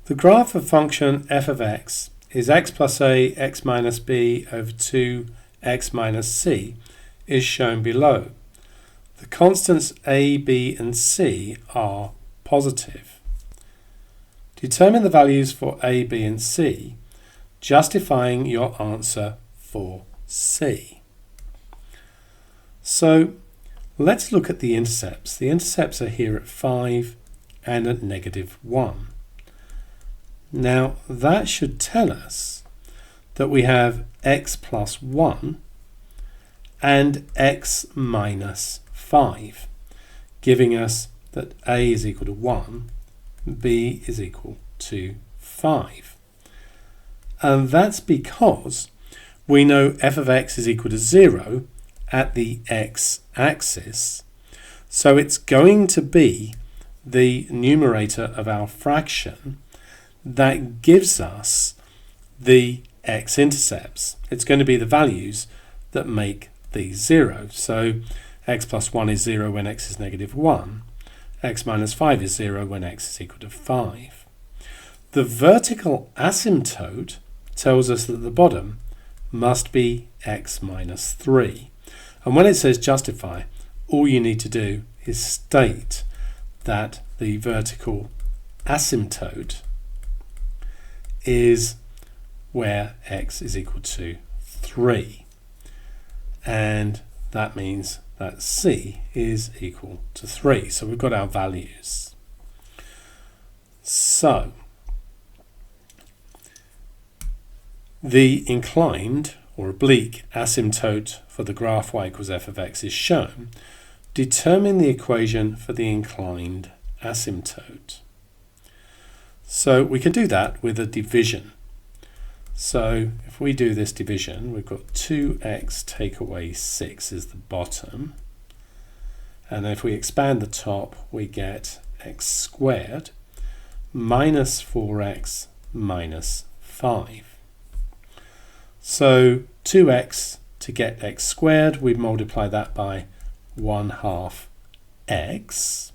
The graph of function f of x is x plus a, x minus b over 2x minus c is shown below. The constants a, b and c are positive. Determine the values for a, b and c, justifying your answer for c. So let's look at the intercepts. The intercepts are here at 5 and at -1. Now that should tell us that we have x plus 1 and x minus 5, giving us that a is equal to 1, b is equal to 5. And that's because we know f of x is equal to 0 at the x-axis, so it's going to be the numerator of our fraction that gives us the x-intercepts. It's going to be the values that make these 0. So x plus 1 is 0 when x is -1. X minus 5 is 0 when x is equal to 5. The vertical asymptote tells us that the bottom must be x minus 3. And when it says justify, all you need to do is state that the vertical asymptote is where x is equal to 3. And that means that c is equal to 3. So we've got our values. So the inclined or oblique asymptote for the graph y equals f of x is shown. Determine the equation for the inclined asymptote. So we can do that with a division. So if we do this division, we've got 2x take away 6 is the bottom. And if we expand the top, we get x squared minus 4x minus 5. So 2x to get x squared, we multiply that by 1/2 x.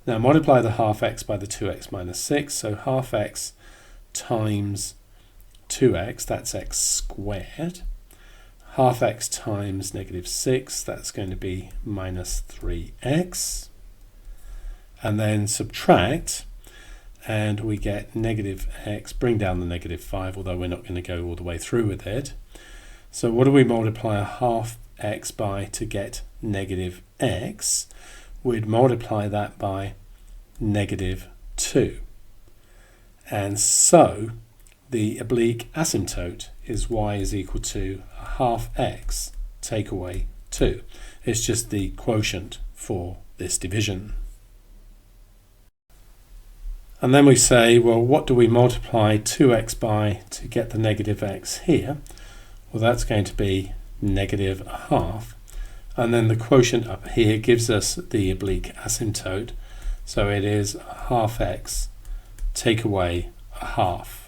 Now multiply the half x by the 2x minus 6, so half x times 2x, that's x squared. Half x times -6, that's going to be minus 3x. And then subtract, and we get -x, bring down the -5, although we're not going to go all the way through with it. So what do we multiply a half x by to get -x? We'd multiply that by -2. And so the oblique asymptote is y is equal to a half x take away 2. It's just the quotient for this division. And then we say, well, what do we multiply 2x by to get the -x here? Well, that's going to be -1/2. And then the quotient up here gives us the oblique asymptote. So it is half x take away a half.